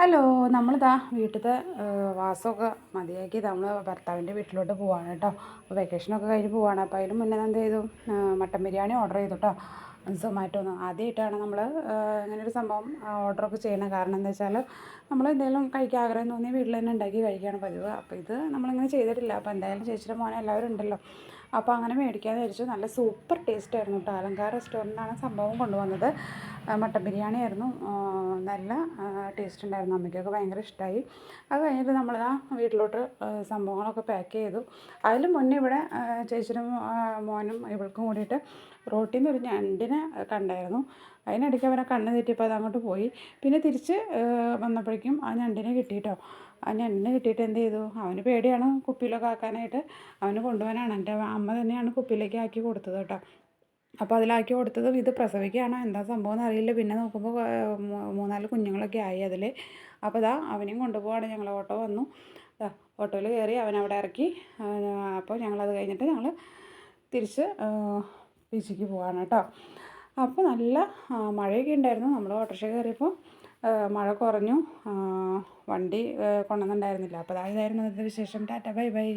Hello, നമ്മളിതാ വീട്ടിലത്തെ വാസമൊക്കെ മതിയാക്കി നമ്മൾ ഭർത്താവിൻ്റെ വീട്ടിലോട്ട് പോവാണ് കേട്ടോ. അപ്പോൾ വെക്കേഷനൊക്കെ കഴിഞ്ഞ് പോവാണ്. അപ്പോൾ അതിന് മുന്നേ എന്ത് ചെയ്തു, മട്ടൻ ബിരിയാണി ഓർഡർ ചെയ്തു കേട്ടോ. സൊമാറ്റോന്ന് ആദ്യമായിട്ടാണ് നമ്മൾ ഇങ്ങനൊരു സംഭവം ഓർഡറൊക്കെ ചെയ്യണത്. കാരണം എന്താ വെച്ചാൽ നമ്മൾ എന്തെങ്കിലും കഴിക്കാൻ ആഗ്രഹം തോന്നി വീട്ടിൽ തന്നെ ഉണ്ടാക്കി കഴിക്കുകയാണ് പതിവ്. അപ്പോൾ ഇത് നമ്മളിങ്ങനെ ചെയ്തിട്ടില്ല. അപ്പോൾ എന്തായാലും ചേച്ചിയുടെ മോനെ എല്ലാവരും ഉണ്ടല്ലോ, അപ്പോൾ അങ്ങനെ മേടിക്കാമെന്ന് വിചാരിച്ചു. നല്ല സൂപ്പർ ടേസ്റ്റ് ആയിരുന്നു കേട്ടോ. അലങ്കാർ റെസ്റ്റോറൻറ്റാണ് സംഭവം കൊണ്ടുവന്നത്. മട്ടൻ ബിരിയാണി ആയിരുന്നു. നല്ല ടേസ്റ്റ് ഉണ്ടായിരുന്നു. അമ്മയ്ക്കൊക്കെ ഭയങ്കര ഇഷ്ടമായി. അത് കഴിഞ്ഞിട്ട് നമ്മളിതാ വീട്ടിലോട്ട് സംഭവങ്ങളൊക്കെ പാക്ക് ചെയ്തു. അതിന് മുന്നേ ഇവിടെ ചേച്ചിയുടെ മോനും ഇവൾക്കും കൂടിയിട്ട് റോട്ടിൽ നിന്ന് ഒരു ഞണ്ടിനെ കണ്ടായിരുന്നു. അതിനിടയ്ക്ക് അവനെ കണ്ണ് തെറ്റിയപ്പോൾ അത് അങ്ങോട്ട് പോയി. പിന്നെ തിരിച്ച് വന്നപ്പോഴേക്കും ആ ഞണ്ടിനെ കിട്ടിയിട്ടോ. ആ ഞണ്ടിനെ കിട്ടിയിട്ട് എന്ത് ചെയ്തു, അവന് പേടിയാണ് കുപ്പിയിലൊക്കെ ആക്കാനായിട്ട്. അവന് കൊണ്ടുപോകാനാണ്. എൻ്റെ അമ്മ തന്നെയാണ് കുപ്പിയിലേക്ക് ആക്കി കൊടുത്തത് കേട്ടോ. അപ്പോൾ അതിലാക്കി കൊടുത്തതും ഇത് പ്രസവിക്കുകയാണോ എന്താ സംഭവം എന്നറിയില്ല. പിന്നെ നോക്കുമ്പോൾ 3-4 കുഞ്ഞുങ്ങളൊക്കെ ആയി അതിൽ. അപ്പോൾ ഇതാ അവനെയും കൊണ്ടുപോവാണ് ഞങ്ങൾ. ഓട്ടോ വന്നു, ഓട്ടോയിൽ കയറി അവനവിടെ ഇറക്കി. അപ്പോൾ ഞങ്ങളത് കഴിഞ്ഞിട്ട് ഞങ്ങൾ തിരിച്ച് ബീച്ചിലേക്ക് പോവാണ് കേട്ടോ. അപ്പോൾ നല്ല മഴയൊക്കെ ഉണ്ടായിരുന്നു. നമ്മൾ ഓട്ടോറിക്ഷ കയറിയപ്പോൾ മഴ കുറഞ്ഞു. വണ്ടി കൊണ്ടുവന്നിട്ടുണ്ടായിരുന്നില്ല. അപ്പോൾ ഇതായിരുന്നു അതിൻ്റെ വിശേഷം. Tata bye bye.